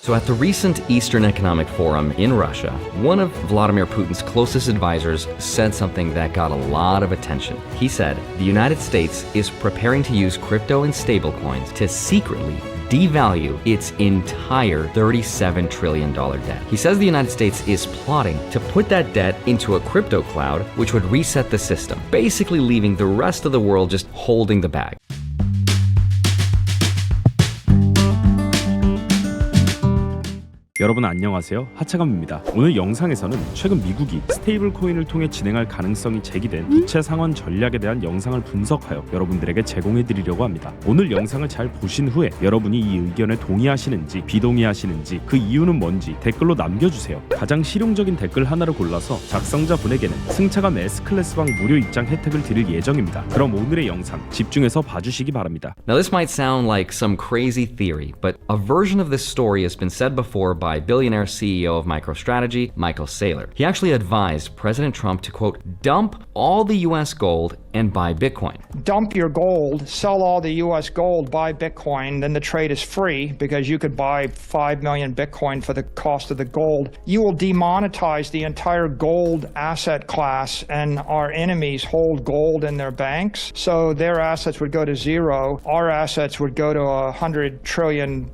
So at the recent Eastern Economic Forum in Russia, one of Vladimir Putin's closest advisors said something that got a lot of attention. He said the United States is preparing to use crypto and stablecoins to secretly devalue its entire $37 trillion debt. He says the United States is plotting to put that debt into a crypto cloud, which would reset the system, basically leaving the rest of the world just holding the bag. 여러분 안녕하세요. 하차감입니다. 오늘 영상에서는 최근 미국이 스테이블 코인을 통해 진행할 가능성이 제기된 부채 상환 전략에 대한 영상을 분석하여 여러분들에게 제공해 드리려고 합니다. 오늘 영상을 잘 보신 후에 여러분이 이 의견에 동의하시는지 비동의하시는지 그 이유는 뭔지 댓글로 남겨주세요. 가장 실용적인 댓글 하나를 골라서 작성자분에게는 승차감 S클래스방 무료 입장 혜택을 드릴 예정입니다. 그럼 오늘의 영상 집중해서 봐주시기 바랍니다. Now this might sound like some crazy theory, but a version of this story has been said before by billionaire CEO of MicroStrategy, Michael Saylor. He actually advised President Trump to, quote, dump all the US gold and buy Bitcoin. Dump your gold, sell all the US gold, buy Bitcoin, then the trade is free because you could buy 5 million Bitcoin for the cost of the gold. You will demonetize the entire gold asset class, and our enemies hold gold in their banks, so their assets would go to zero. Our assets would go to $100 trillion,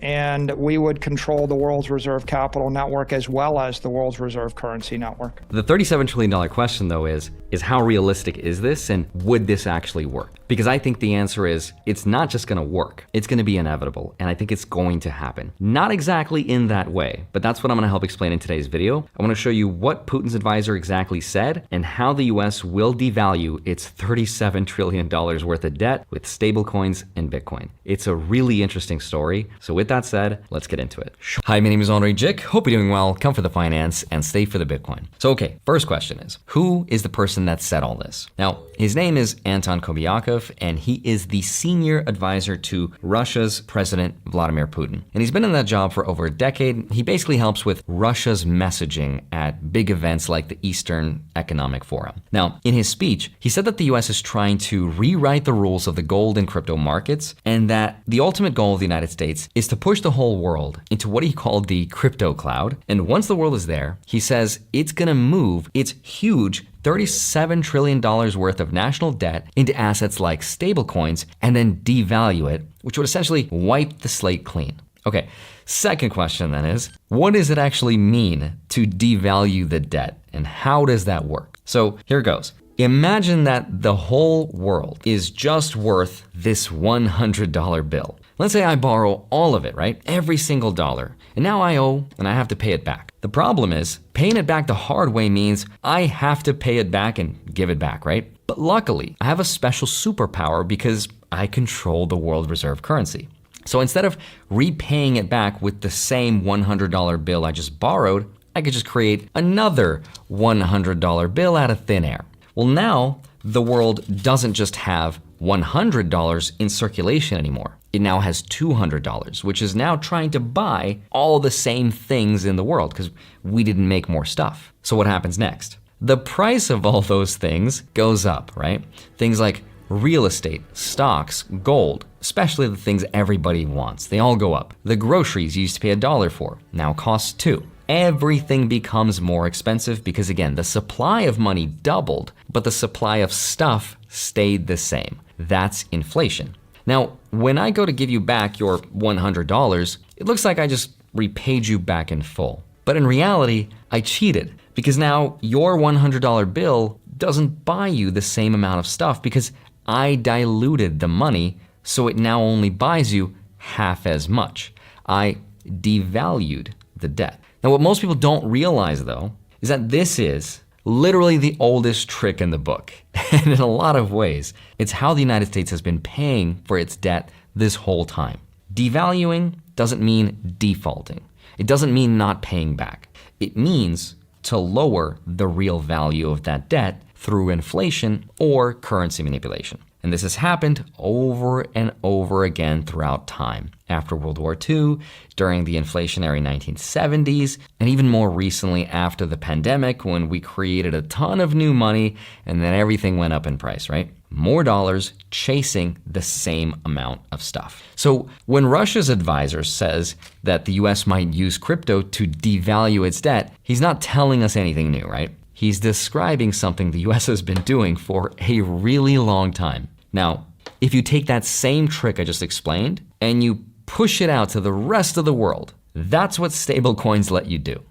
and we would control the world's reserve capital network as well as the world's reserve currency network. The $37 trillion question, though, is how realistic is this, and would this actually work? Because I think the answer is it's not just going to work. It's going to be inevitable, and I think it's going to happen. Not exactly in that way, but that's what I'm going to help explain in today's video. I want to show you what Putin's advisor exactly said and how the US will devalue its $37 trillion worth of debt with stablecoins and Bitcoin. It's a really interesting story. So with that said, let's get into it. Hi, my name is Andre Jick. Hope you're doing well. Come for the finance and stay for the Bitcoin. So okay, first question is, who is the person that said all this? Now, his name is Anton Kobiakov, and he is the senior advisor to Russia's President Vladimir Putin. And he's been in that job for over a decade. He basically helps with Russia's messaging at big events like the Eastern Economic Forum. Now, in his speech, he said that the US is trying to rewrite the rules of the gold and crypto markets, and that the ultimate goal of the United States is to push the whole world into what he called the crypto cloud. And once the world is there, he says it's gonna move its huge $37 trillion worth of national debt into assets like stablecoins and then devalue it, which would essentially wipe the slate clean. Okay, second question then is, what does it actually mean to devalue the debt, and how does that work? So here goes. Imagine that the whole world is just worth this $100 bill. Let's say I borrow all of it, right? Every single dollar. And now I owe and I have to pay it back. The problem is, paying it back the hard way means I have to pay it back and give it back, right? But luckily, I have a special superpower because I control the world reserve currency. So instead of repaying it back with the same $100 bill I just borrowed, I could just create another $100 bill out of thin air. Well, now the world doesn't just have $100 in circulation anymore. It now has $200, which is now trying to buy all the same things in the world because we didn't make more stuff. So what happens next? The price of all those things goes up, right? Things like real estate, stocks, gold, especially the things everybody wants. They all go up. The groceries you used to pay $1 for now cost $2. Everything becomes more expensive because, again, the supply of money doubled, but the supply of stuff stayed the same. That's inflation. Now, when I go to give you back your $100, it looks like I just repaid you back in full. But in reality, I cheated because now your $100 bill doesn't buy you the same amount of stuff because I diluted the money, so it now only buys you half as much. I devalued the debt. Now, what most people don't realize, though, is that this is literally the oldest trick in the book. And in a lot of ways, it's how the United States has been paying for its debt this whole time. Devaluing doesn't mean defaulting. It doesn't mean not paying back. It means to lower the real value of that debt through inflation or currency manipulation. And this has happened over and over again throughout time. After World War II, during the inflationary 1970s, and even more recently after the pandemic when we created a ton of new money and then everything went up in price, right? more dollars chasing the same amount of stuff. So when Russia's advisor says that the US might use crypto to devalue its debt, he's not telling us anything new, right? He's describing something the US has been doing for a really long time. Now, if you take that same trick I just explained and you push it out to the rest of the world, that's what stablecoins let you do.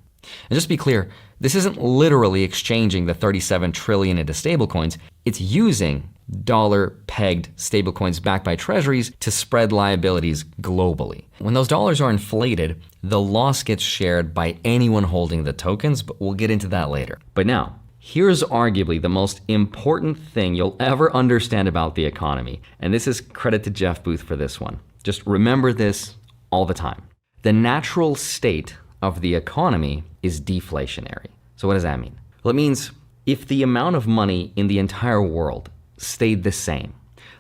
And just to be clear, this isn't literally exchanging the 37 trillion into stablecoins. It's using dollar-pegged stablecoins backed by treasuries to spread liabilities globally. When those dollars are inflated, the loss gets shared by anyone holding the tokens, but we'll get into that later. But now, here's arguably the most important thing you'll ever understand about the economy. And this is credit to Jeff Booth for this one. Just remember this all the time. The natural state of the economy is deflationary. So what does that mean? Well, it means if the amount of money in the entire world stayed the same,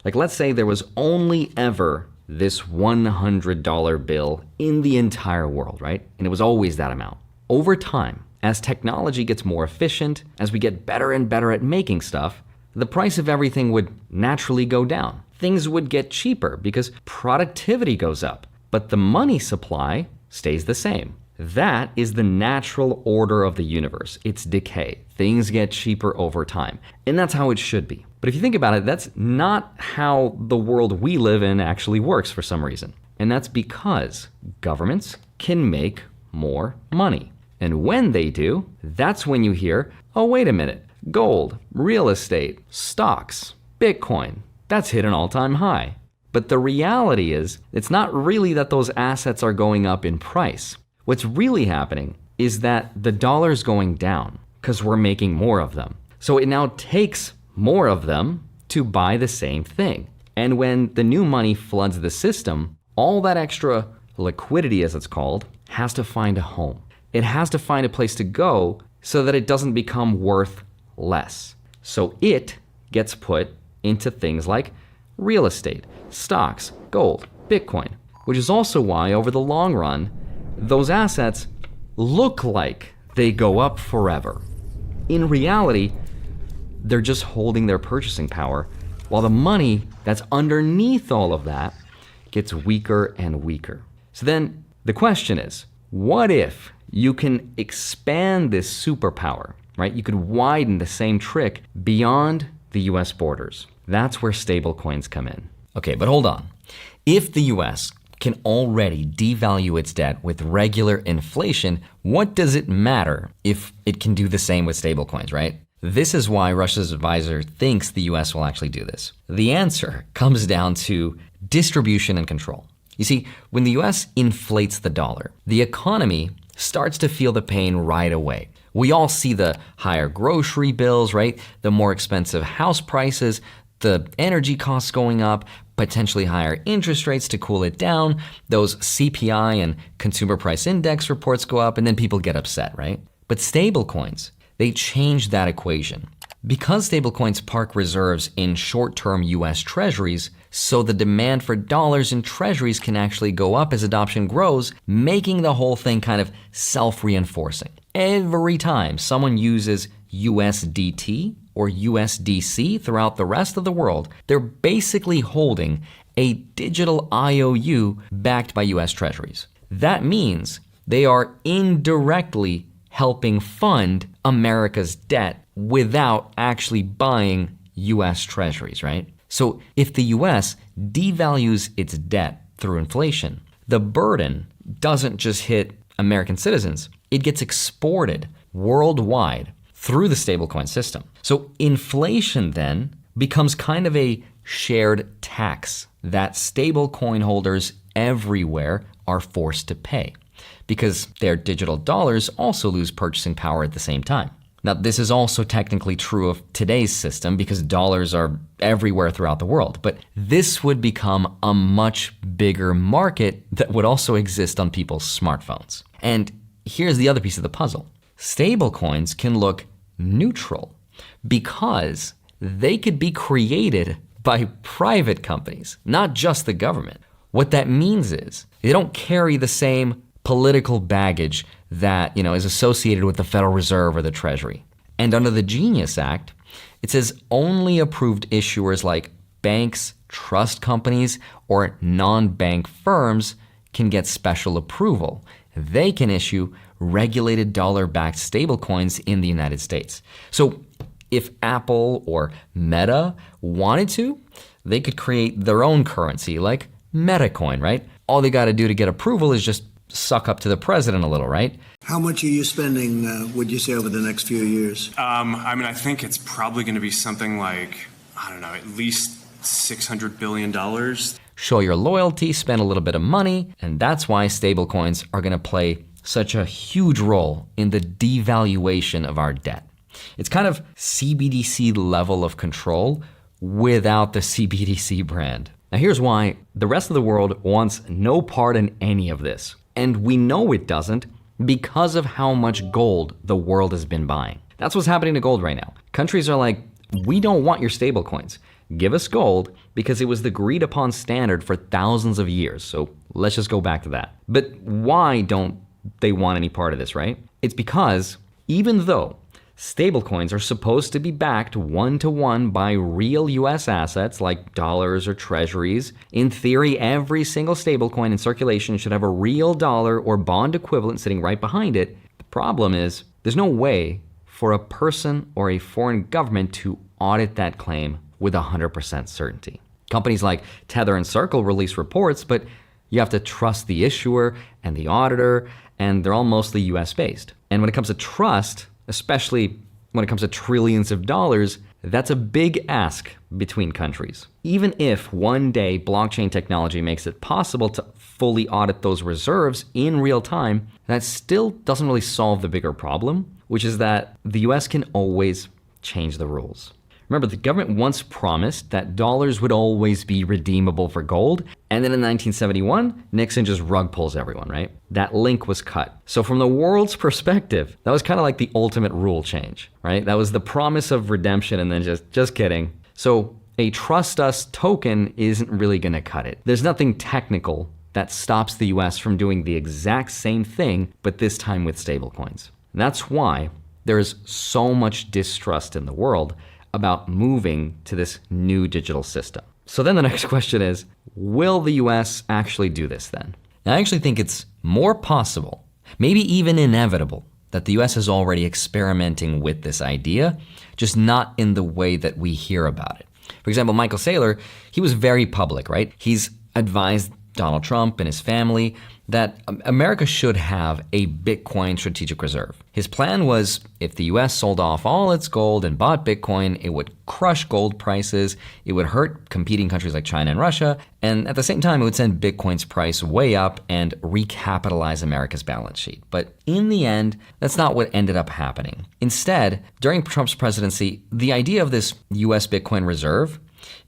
like let's say there was only ever this $100 bill in the entire world, right? And it was always that amount. Over time, as technology gets more efficient, as we get better and better at making stuff, the price of everything would naturally go down. Things would get cheaper because productivity goes up, but the money supply stays the same. That is the natural order of the universe. It's decay. Things get cheaper over time. And that's how it should be. But if you think about it, that's not how the world we live in actually works for some reason. And that's because governments can make more money. And when they do, that's when you hear, oh, wait a minute, gold, real estate, stocks, Bitcoin, that's hit an all-time high. But the reality is, it's not really that those assets are going up in price. What's really happening is that the dollar's going down because we're making more of them. So it now takes more of them to buy the same thing. And when the new money floods the system, all that extra liquidity, as it's called, has to find a home. It has to find a place to go so that it doesn't become worth less. So it gets put into things like real estate, stocks, gold, Bitcoin, which is also why over the long run, those assets look like they go up forever. In reality, they're just holding their purchasing power while the money that's underneath all of that gets weaker and weaker. So then the question is, what if you can expand this superpower, right? You could widen the same trick beyond the US borders. That's where stablecoins come in. Okay, but hold on. If the US can already devalue its debt with regular inflation, what does it matter if it can do the same with stablecoins, right? This is why Russia's advisor thinks the US will actually do this. The answer comes down to distribution and control. You see, when the US inflates the dollar, the economy starts to feel the pain right away. We all see the higher grocery bills, right? The more expensive house prices, the energy costs going up, potentially higher interest rates to cool it down, those CPI and consumer price index reports go up, and then people get upset, right? But stablecoins, they change that equation. Because stablecoins park reserves in short-term US treasuries, so the demand for dollars in treasuries can actually go up as adoption grows, making the whole thing kind of self-reinforcing. Every time someone uses USDT or USDC throughout the rest of the world, they're basically holding a digital IOU backed by US treasuries. That means they are indirectly helping fund America's debt without actually buying US treasuries, right? So if the US devalues its debt through inflation, the burden doesn't just hit American citizens, it gets exported worldwide through the stablecoin system. So inflation then becomes kind of a shared tax that stablecoin holders everywhere are forced to pay because their digital dollars also lose purchasing power at the same time. Now, this is also technically true of today's system because dollars are everywhere throughout the world, but this would become a much bigger market that would also exist on people's smartphones. And here's the other piece of the puzzle. Stablecoins can look neutral because they could be created by private companies, not just the government. What that means is they don't carry the same political baggage that, is associated with the Federal Reserve or the Treasury. And under the Genius Act, It says only approved issuers like banks, trust companies, or non-bank firms can get special approval. They can issue regulated dollar-backed stablecoins in the United States. So if Apple or Meta wanted to, they could create their own currency like MetaCoin, right? All they got to do to get approval is just suck up to the president a little, right? How much are you spending, would you say, over the next few years? I think it's probably going to be something like, I don't know, at least $600 billion. Show your loyalty, spend a little bit of money, and that's why stablecoins are going to play such a huge role in the devaluation of our debt. It's kind of CBDC level of control without the CBDC brand. Now here's why the rest of the world wants no part in any of this. And we know it doesn't because of how much gold the world has been buying. That's what's happening to gold right now. Countries are like, we don't want your stablecoins. Give us gold because it was the agreed upon standard for thousands of years. So let's just go back to that. But why don't they want any part of this, right? It's because even though stablecoins are supposed to be backed one-to-one by real US assets like dollars or treasuries, in theory, every single stablecoin in circulation should have a real dollar or bond equivalent sitting right behind it. The problem is there's no way for a person or a foreign government to audit that claim with 100% certainty. Companies like Tether and Circle release reports, but you have to trust the issuer and the auditor, and they're all mostly US-based. And when it comes to trust, especially when it comes to trillions of dollars, that's a big ask between countries. Even if one day blockchain technology makes it possible to fully audit those reserves in real time, that still doesn't really solve the bigger problem, which is that the US can always change the rules. Remember, the government once promised that dollars would always be redeemable for gold, and then in 1971, Nixon just rug pulls everyone, right? That link was cut. So from the world's perspective, that was kind of like the ultimate rule change, right? That was the promise of redemption and then just kidding. So a trust us token isn't really gonna cut it. There's nothing technical that stops the US from doing the exact same thing, but this time with stablecoins. And that's why there is so much distrust in the world about moving to this new digital system. So then the next question is, will the US actually do this then? Now, I actually think it's more possible, maybe even inevitable, that the US is already experimenting with this idea, just not in the way that we hear about it. For example, Michael Saylor, he was very public, right? He's advised Donald Trump and his family that America should have a Bitcoin strategic reserve. His plan was if the US sold off all its gold and bought Bitcoin, it would crush gold prices, it would hurt competing countries like China and Russia, and at the same time, it would send Bitcoin's price way up and recapitalize America's balance sheet. But in the end, that's not what ended up happening. Instead, during Trump's presidency, the idea of this US Bitcoin reserve,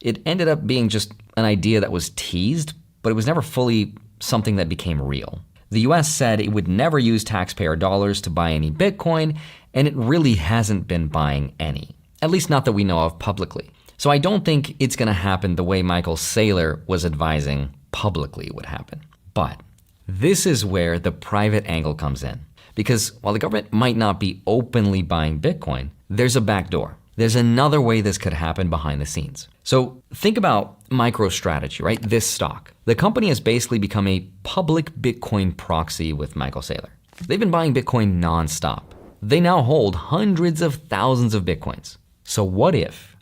it ended up being just an idea that was teased, but it was never fully something that became real. The US said it would never use taxpayer dollars to buy any Bitcoin, and it really hasn't been buying any, at least not that we know of publicly. So I don't think it's going to happen the way Michael Saylor was advising publicly would happen. But this is where the private angle comes in. Because while the government might not be openly buying Bitcoin, there's a back door. There's another way this could happen behind the scenes. So think about MicroStrategy, right? This stock. The company has basically become a public Bitcoin proxy with Michael Saylor. They've been buying Bitcoin nonstop. They now hold hundreds of thousands of Bitcoins. So what if,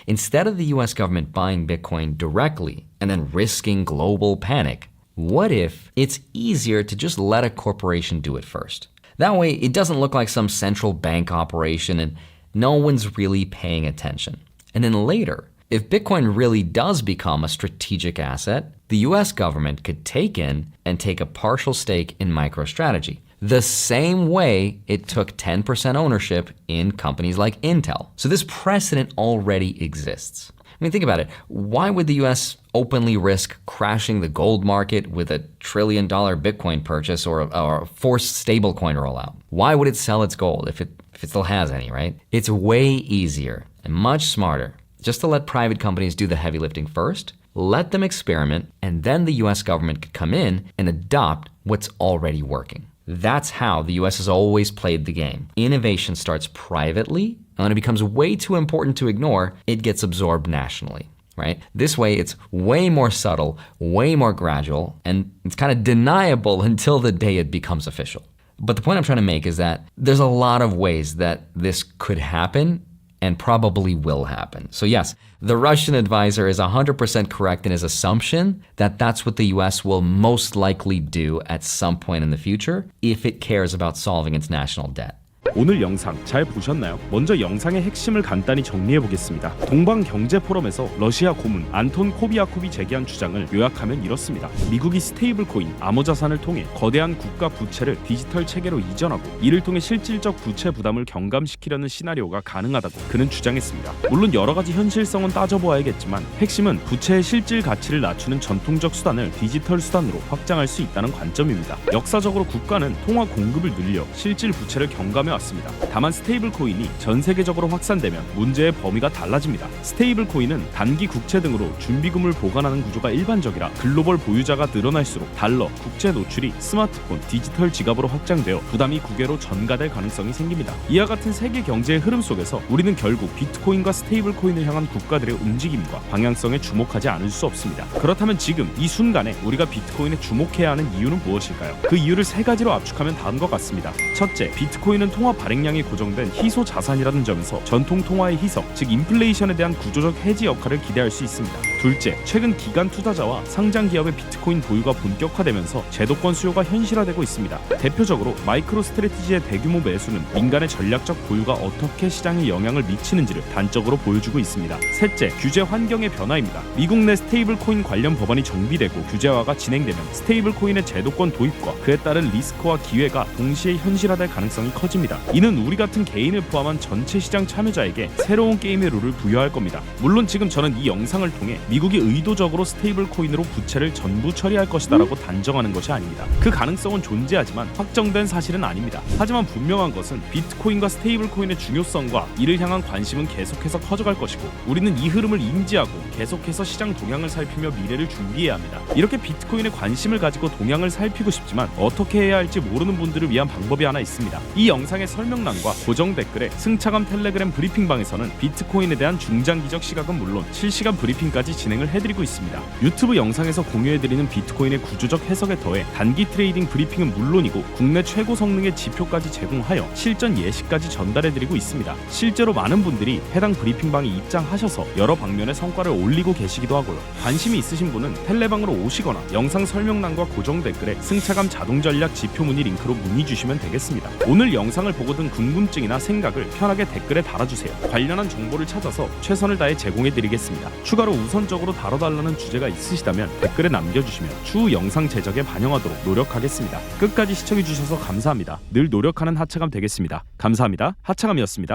instead of the US government buying Bitcoin directly and then risking global panic, what if it's easier to just let a corporation do it first? That way, it doesn't look like some central bank operation and no one's really paying attention. And then later, if Bitcoin really does become a strategic asset, the US government could take in and take a partial stake in MicroStrategy, the same way it took 10% ownership in companies like Intel. So this precedent already exists. I mean, think about it. Why would the US openly risk crashing the gold market with a $1 trillion Bitcoin purchase or a forced stablecoin rollout? Why would it sell its gold if it still has any, right? It's way easier and much smarter just to let private companies do the heavy lifting first, let them experiment, and then the US government could come in and adopt what's already working. That's how the US has always played the game. Innovation starts privately, and when it becomes way too important to ignore, it gets absorbed nationally. Right? This way, it's way more subtle, way more gradual, and it's kind of deniable until the day it becomes official. But the point I'm trying to make is that there's a lot of ways that this could happen and probably will happen. So yes, the Russian advisor is 100% correct in his assumption that that's what the US will most likely do at some point in the future if it cares about solving its national debt. 오늘 영상 잘 보셨나요? 먼저 영상의 핵심을 간단히 정리해 보겠습니다. 동방경제포럼에서 러시아 고문 안톤 코비아콥이 제기한 주장을 요약하면 이렇습니다. 미국이 스테이블 코인, 암호자산을 통해 거대한 국가 부채를 디지털 체계로 이전하고 이를 통해 실질적 부채 부담을 경감시키려는 시나리오가 가능하다고 그는 주장했습니다. 물론 여러 가지 현실성은 따져보아야겠지만 핵심은 부채의 실질 가치를 낮추는 전통적 수단을 디지털 수단으로 확장할 수 있다는 관점입니다. 역사적으로 국가는 통화 공급을 늘려 실질 부채를 경감해 왔습니다. 다만 스테이블 코인이 전 세계적으로 확산되면 문제의 범위가 달라집니다. 스테이블 코인은 단기 국채 등으로 준비금을 보관하는 구조가 일반적이라 글로벌 보유자가 늘어날수록 달러, 국채 노출이 스마트폰, 디지털 지갑으로 확장되어 부담이 국외로 전가될 가능성이 생깁니다. 이와 같은 세계 경제의 흐름 속에서 우리는 결국 비트코인과 스테이블 코인을 향한 국가들의 움직임과 방향성에 주목하지 않을 수 없습니다. 그렇다면 지금 이 순간에 우리가 비트코인에 주목해야 하는 이유는 무엇일까요? 그 이유를 세 가지로 압축하면 다음과 같습니다. 첫째, 비트코인은 통화 발행량이 고정된 희소 자산이라는 점에서 전통 통화의 희석, 즉 인플레이션에 대한 구조적 해지 역할을 기대할 수 있습니다. 둘째, 최근 기관 투자자와 상장 기업의 비트코인 보유가 본격화되면서 제도권 수요가 현실화되고 있습니다. 대표적으로 마이크로 스트래티지의 대규모 매수는 민간의 전략적 보유가 어떻게 시장에 영향을 미치는지를 단적으로 보여주고 있습니다. 셋째, 규제 환경의 변화입니다. 미국 내 스테이블 코인 관련 법안이 정비되고 규제화가 진행되면 스테이블 코인의 제도권 도입과 그에 따른 리스크와 기회가 동시에 현실화될 가능성이 커집니다. 이는 우리 같은 개인을 포함한 전체 시장 참여자에게 새로운 게임의 룰을 부여할 겁니다. 물론 지금 저는 이 영상을 통해 미국이 의도적으로 스테이블 코인으로 부채를 전부 처리할 것이다라고 단정하는 것이 아닙니다. 그 가능성은 존재하지만 확정된 사실은 아닙니다. 하지만 분명한 것은 비트코인과 스테이블 코인의 중요성과 이를 향한 관심은 계속해서 커져갈 것이고 우리는 이 흐름을 인지하고 계속해서 시장 동향을 살피며 미래를 준비해야 합니다. 이렇게 비트코인에 관심을 가지고 동향을 살피고 싶지만 어떻게 해야 할지 모르는 분들을 위한 방법이 하나 있습니다. 이 영상의 설명란과 고정 댓글에 승차감 텔레그램 브리핑방에서는 비트코인에 대한 중장기적 시각은 물론 실시간 브리핑까지 진행을 해드리고 있습니다. 유튜브 영상에서 공유해드리는 비트코인의 구조적 해석에 더해 단기 트레이딩 브리핑은 물론이고 국내 최고 성능의 지표까지 제공하여 실전 예시까지 전달해드리고 있습니다. 실제로 많은 분들이 해당 브리핑방에 입장하셔서 여러 방면의 성과를 올리고 계시기도 하고요. 관심이 있으신 분은 텔레방으로 오시거나 영상 설명란과 고정 댓글에 승차감 자동 전략 지표 문의 링크로 문의 주시면 되겠습니다. 오늘 영상을 보고 든 궁금증이나 생각을 편하게 댓글에 달아주세요. 관련한 정보를 찾아서 최선을 다해 제공해드리겠습니다. 추가로 우선적으로 다뤄달라는 주제가 있으시다면 댓글에 남겨주시면 추후 영상 제작에 반영하도록 노력하겠습니다. 끝까지 시청해주셔서 감사합니다. 늘 노력하는 하차감 되겠습니다. 감사합니다. 하차감이었습니다.